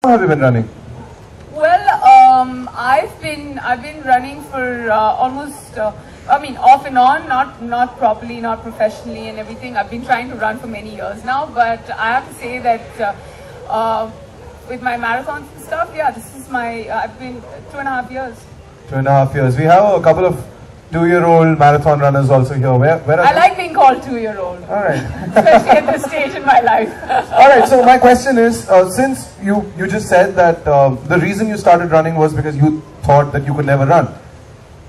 How have you been running? Well, I've been running for almost. I mean, off and on, not properly, not professionally, and everything. I've been trying to run for many years now, but I have to say that with my marathons and stuff, yeah, this is my. I've been 2.5 years. 2.5 years. We have a couple of 2-year-old marathon runners also here. Where are I they? like being called 2-year-old, All right. especially at this stage in my life. All right. So my question is, since you just said that the reason you started running was because you thought that you could never run.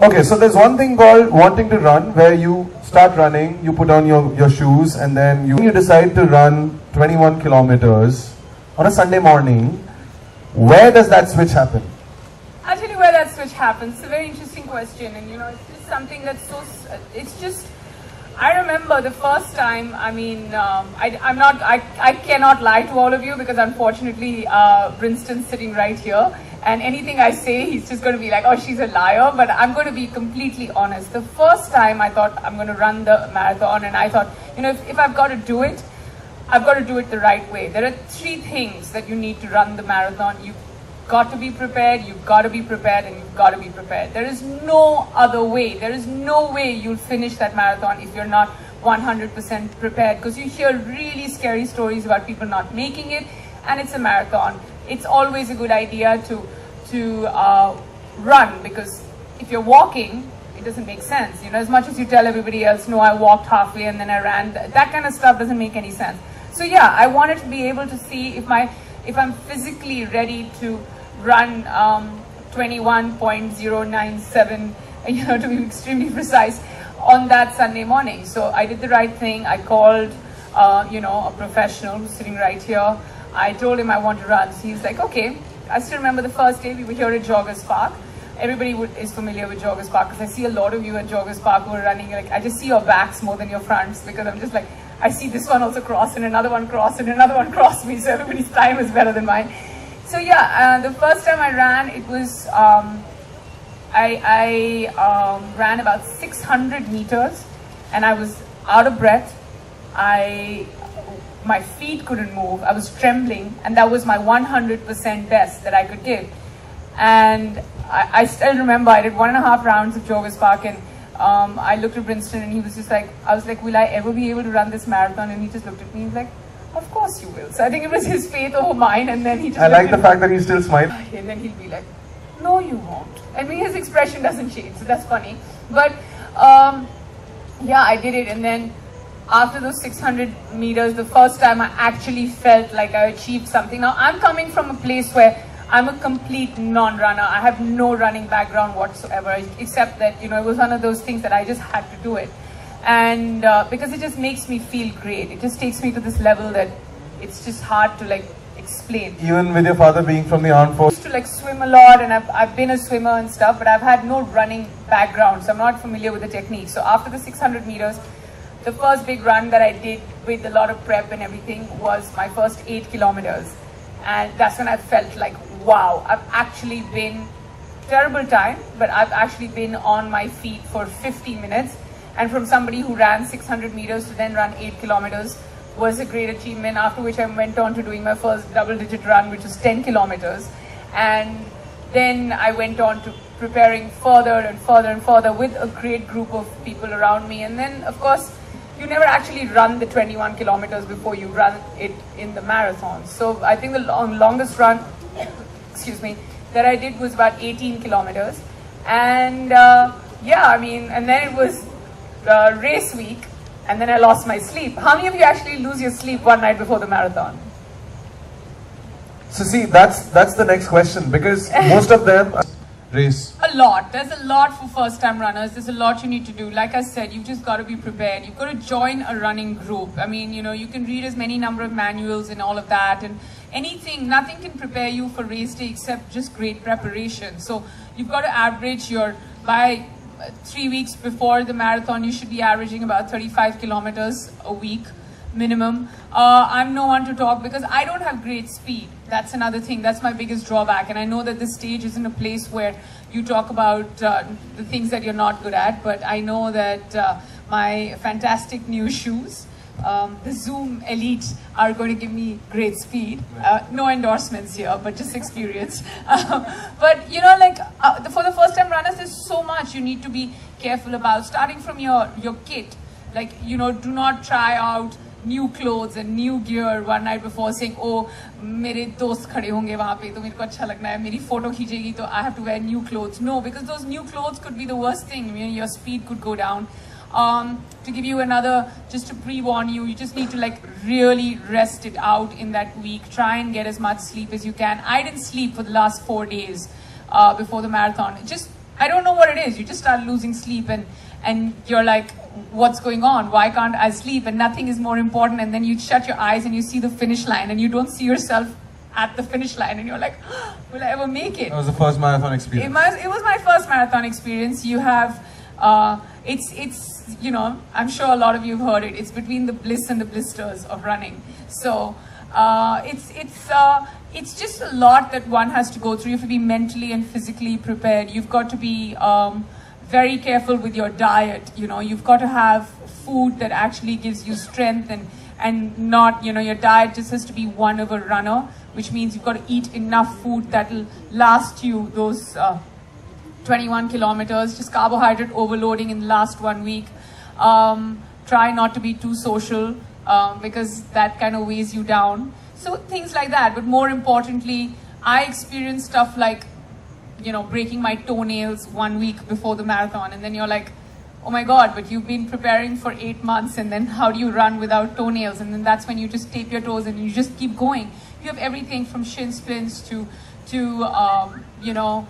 Okay. So there's one thing called wanting to run, where you start running, you put on your shoes, and then you decide to run 21 kilometers on a Sunday morning. Where does that switch happen? I'll tell you where that switch happens. It's a very interesting question, and it's just something that's so. It's just. I remember the first time. I mean, I cannot lie to all of you because unfortunately, Brinston's sitting right here, and anything I say, he's just going to be like, "Oh, she's a liar." But I'm going to be completely honest. The first time I thought I'm going to run the marathon, and I thought, if I've got to do it, I've got to do it the right way. There are 3 things that you need to run the marathon. You've got to be prepared, you've got to be prepared, and you've got to be prepared. There is no other way. There is no way you'll finish that marathon if you're not 100% prepared, because you hear really scary stories about people not making it, and it's a marathon. It's always a good idea to run, because if you're walking, it doesn't make sense. As much as you tell everybody else, no, I walked halfway and then I ran, that kind of stuff doesn't make any sense. So yeah, I wanted to be able to see if I'm physically ready to run 21.097, to be extremely precise, on that Sunday morning. So I did the right thing. I called, a professional who's sitting right here. I told him I want to run. So he's like, okay. I still remember the first day we were here at Joggers Park. Everybody is familiar with Joggers Park, because I see a lot of you at Joggers Park who are running. Like, I just see your backs more than your fronts, because I'm just like, I see this one also cross and another one cross and another one cross me. So everybody's time is better than mine. So yeah, the first time I ran, it was I ran about 600 meters, and I was out of breath. My feet couldn't move. I was trembling, and that was my 100% best that I could give. And I still remember I did 1.5 rounds of Joggers Park, and I looked at Brinston, and he was just like, I was like, will I ever be able to run this marathon? And he just looked at me, he's like, of course you will. So I think it was his faith over mine, and then he just... I like the fact that he still smiles. And then he'll be like, no, you won't. I mean, his expression doesn't change, so that's funny. But yeah, I did it, and then after those 600 meters, the first time I actually felt like I achieved something. Now, I'm coming from a place where I'm a complete non-runner. I have no running background whatsoever, except that, it was one of those things that I just had to do it. And because it just makes me feel great. It just takes me to this level that it's just hard to explain. Even with your father being from the armed force? I used to swim a lot, and I've been a swimmer and stuff, but I've had no running background, so I'm not familiar with the technique. So after the 600 meters, the first big run that I did with a lot of prep and everything was my first 8 kilometers. And that's when I felt like, wow, I've actually been, terrible time, but I've actually been on my feet for 50 minutes. And from somebody who ran 600 meters to then run 8 kilometers was a great achievement, after which I went on to doing my first double-digit run, which was 10 kilometers. And then I went on to preparing further and further and further with a great group of people around me. And then, of course, you never actually run the 21 kilometers before you run it in the marathon. So I think the longest run, excuse me, that I did was about 18 kilometers. And yeah, I mean, and then it was race week, and then I lost my sleep. How many of you actually lose your sleep one night before the marathon? So see, that's the next question, because most of them race. A lot. There's a lot for first-time runners. There's a lot you need to do. Like I said, you've just got to be prepared. You've got to join a running group. I mean, you can read as many number of manuals and all of that, and nothing can prepare you for race day except just great preparation. So you've got to average by 3 weeks before the marathon, you should be averaging about 35 kilometers a week minimum. I'm no one to talk because I don't have great speed. That's another thing. That's my biggest drawback. And I know that this stage isn't a place where you talk about the things that you're not good at, but I know that my fantastic new shoes the Zoom Elite are going to give me great speed. No endorsements here, but just experience. But you know, like for the first time runners, there's so much you need to be careful about. Starting from your kit, like, you know, do not try out new clothes and new gear one night before, saying, oh, मेरे दोस्त खड़े होंगे वहाँ पे तो मेरे को अच्छा लगना है, मेरी photo खींचेगी तो I have to wear new clothes. No, because those new clothes could be the worst thing. I mean, your speed could go down. To give you another, just to pre-warn you, you just need to like really rest it out in that week. Try and get as much sleep as you can. I didn't sleep for the last 4 days before the marathon. It just, I don't know what it is. You just start losing sleep and you're like, what's going on? Why can't I sleep? And nothing is more important. And then you shut your eyes and you see the finish line and you don't see yourself at the finish line and you're like, will I ever make it? That was the first marathon experience. It was my first marathon experience. You have, it's you know, I'm sure a lot of you have heard it. It's between the bliss and the blisters of running. So it's just a lot that one has to go through. You have to be mentally and physically prepared. You've got to be very careful with your diet. You know, you've got to have food that actually gives you strength and not, you know, your diet just has to be one of a runner, which means you've got to eat enough food that will last you those 21 kilometers, just carbohydrate overloading in the last 1 week. Try not to be too social because that kind of weighs you down. So things like that. But more importantly, I experienced stuff like, you know, breaking my toenails 1 week before the marathon. And then you're like, oh my God, but you've been preparing for 8 months. And then how do you run without toenails? And then that's when you just tape your toes and you just keep going. You have everything from shin splints to you know,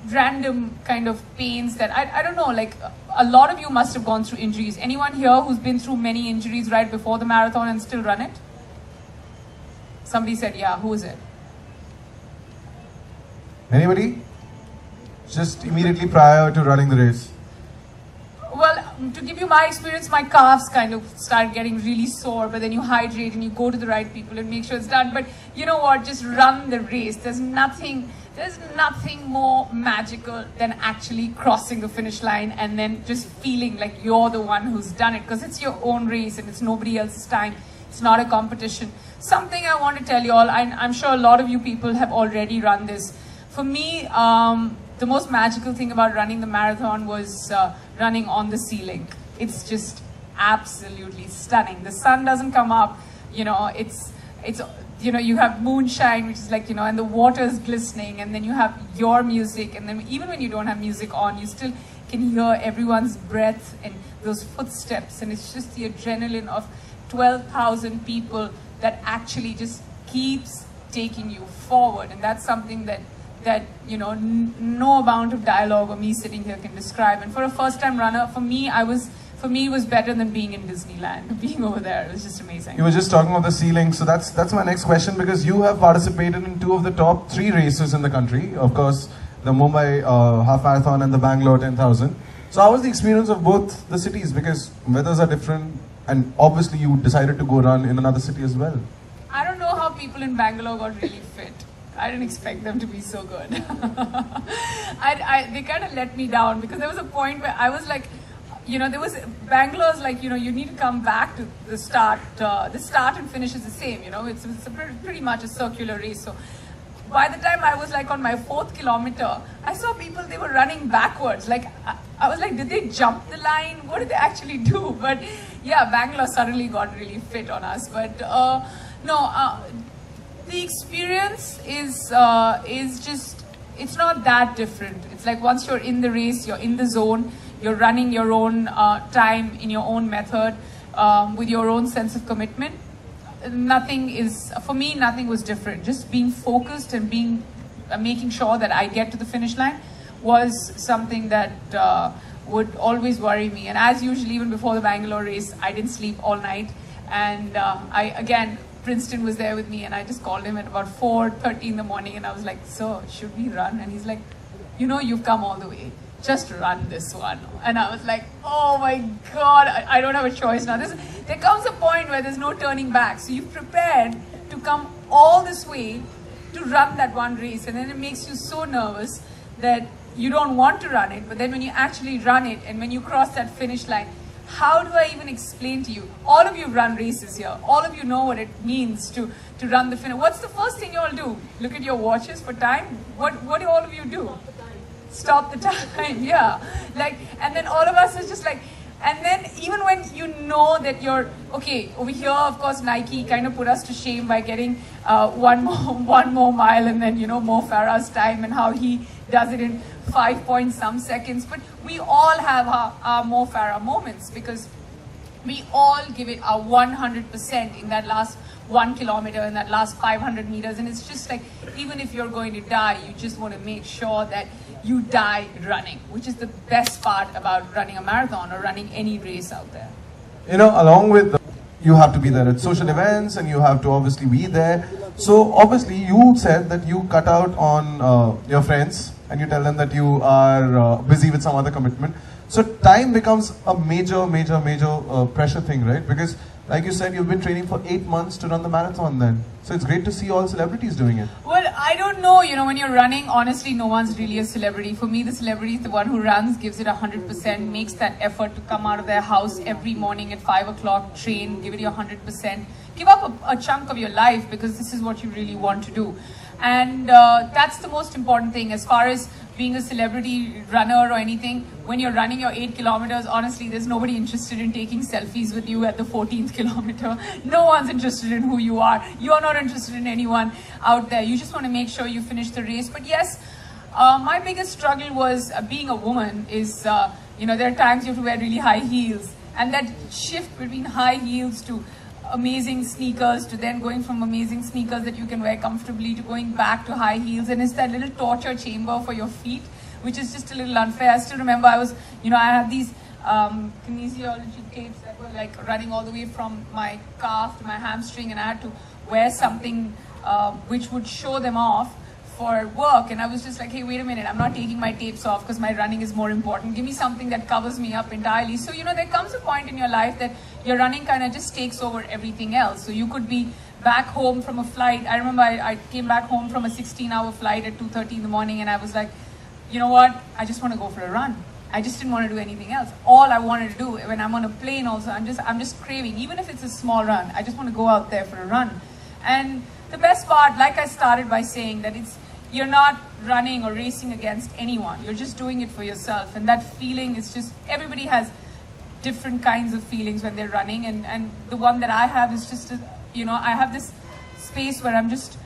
random kind of pains that I don't know, like a lot of you must have gone through injuries. Anyone here who's been through many injuries right before the marathon and still run it? Somebody said, yeah. Who is it? Anybody? Just immediately prior to running the race. Well, to give you my experience, my calves kind of start getting really sore, but then you hydrate and you go to the right people and make sure it's done. But you know what? Just run the race. There's nothing more magical than actually crossing the finish line and then just feeling like you're the one who's done it, because it's your own race and it's nobody else's time. It's not a competition. Something I want to tell you all, I'm sure a lot of you people have already run this. For me, the most magical thing about running the marathon was running on the sea link. It's just absolutely stunning. The sun doesn't come up, you know, it's you know, you have moonshine, which is like, you know, and the water is glistening, and then you have your music, and then even when you don't have music on, you still can hear everyone's breath and those footsteps, and it's just the adrenaline of 12,000 people that actually just keeps taking you forward. And that's something that you know, no amount of dialogue or me sitting here can describe. And for a first-time runner, for me, it was better than being in Disneyland. Being over there, it was just amazing. You were just talking about the ceiling, so that's my next question, because you have participated in 2 of the top 3 races in the country. Of course, the Mumbai half marathon and the Bangalore 10,000. So how was the experience of both the cities? Because weathers are different, and obviously you decided to go run in another city as well. I don't know how people in Bangalore got really fit. I didn't expect them to be so good. They kind of let me down, because there was a point where I was like, you know, Bangalore's like, you know, you need to come back to the start. The start and finish is the same, you know, it's pretty much a circular race. So by the time I was like on my 4th kilometer, I saw people, they were running backwards. Like, I was like, did they jump the line? What did they actually do? But yeah, Bangalore suddenly got really fit on us. But the experience is just, it's not that different. It's like once you're in the race, you're in the zone, you're running your own time in your own method with your own sense of commitment. For me, nothing was different. Just being focused and making sure that I get to the finish line was something that would always worry me. And as usual, even before the Bangalore race, I didn't sleep all night. And Princeton was there with me, and I just called him at about 4:30 in the morning, and I was like, so should we run? And he's like, you know, you've come all the way. Just run this one. And I was like, oh my God, I don't have a choice now. There comes a point where there's no turning back. So you've prepared to come all this way to run that one race. And then it makes you so nervous that you don't want to run it. But then when you actually run it, and when you cross that finish line, how do I even explain to you? All of you run races here. All of you know what it means to run the finish. What's the first thing you all do? Look at your watches for time? What do all of you do? Stop the time. Yeah. Like, and then all of us are just like, and then even when you know that you're, okay, over here, of course, Nike kind of put us to shame by getting one more mile, and then, you know, Mo Farah's time and how he does it in 5 point some seconds. But we all have our Mo Farah moments, because we all give it our 100% in that last 1 kilometer, in that last 500 meters. And it's just like, even if you're going to die, you just want to make sure that you die running, which is the best part about running a marathon or running any race out there. You know, along with you have to be there at social events, and you have to obviously be there. So obviously you said that you cut out on your friends, and you tell them that you are busy with some other commitment. So time becomes a major pressure thing, right? Because like you said, you've been training for 8 months to run the marathon then. So it's great to see all celebrities doing it. Well, I don't know, you know, when you're running, honestly, no one's really a celebrity. For me, the celebrity is the one who runs, gives it 100%, makes that effort to come out of their house every morning at 5 o'clock, train, give it your 100%. Give up a chunk of your life, because this is what you really want to do. And that's the most important thing. As far as being a celebrity runner or anything, when you're running your 8 kilometers, honestly, there's nobody interested in taking selfies with you at the 14th kilometer. No one's interested in who you are. You're not interested in anyone out there. You just want to make sure you finish the race. But yes, my biggest struggle was being a woman is, you know, there are times you have to wear really high heels. And that shift between high heels to amazing sneakers, to then going from amazing sneakers that you can wear comfortably to going back to high heels, and it's that little torture chamber for your feet, which is just a little unfair. I still remember I was, you know, I had these kinesiology tapes that were like running all the way from my calf to my hamstring, and I had to wear something which would show them off for work. And I was just like, hey, wait a minute, I'm not taking my tapes off because my running is more important. Give me something that covers me up entirely. So, you know, there comes a point in your life that your running kind of just takes over everything else. So you could be back home from a flight. I remember I came back home from a 16-hour flight at 2:30 in the morning, and I was like, you know what, I just want to go for a run. I just didn't want to do anything else. All I wanted to do when I'm on a plane also, I'm just craving, even if it's a small run, I just want to go out there for a run. And the best part, like I started by saying, that you're not running or racing against anyone. You're just doing it for yourself. And that feeling is just, everybody has different kinds of feelings when they're running. And the one that I have is just, you know, I have this space where I'm just,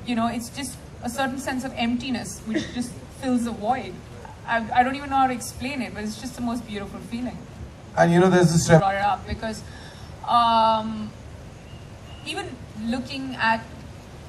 you know, it's just a certain sense of emptiness, which just fills a void. I don't even know how to explain it, but it's just the most beautiful feeling. And you know, there's this brought it up because even looking at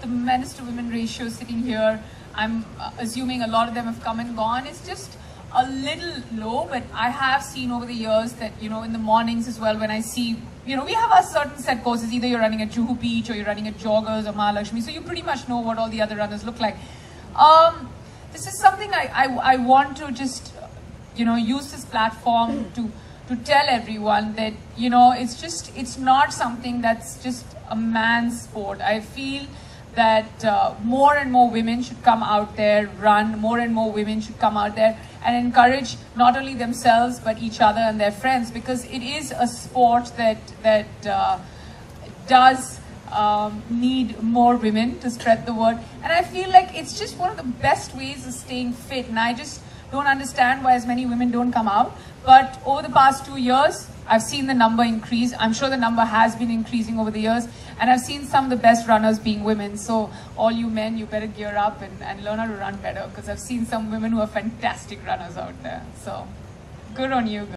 the men's to women ratio sitting here, I'm assuming a lot of them have come and gone. It's just a little low, but I have seen over the years that, you know, in the mornings as well, when I see, you know, we have our certain set courses, either you're running at Juhu Beach or you're running at Joggers or Mahalakshmi, so you pretty much know what all the other runners look like. This is something I want to just, you know, use this platform to tell everyone that, you know, it's not something that's just a man's sport. I feel that more and more women should come out there, run, more and more women should come out there and encourage not only themselves but each other and their friends, because it is a sport that does need more women to spread the word. And I feel like it's just one of the best ways of staying fit, and I just don't understand why as many women don't come out. But over the past 2 years, I've seen the number increase. I'm sure the number has been increasing over the years, and I've seen some of the best runners being women. So all you men, you better gear up and learn how to run better, because I've seen some women who are fantastic runners out there. So good on you.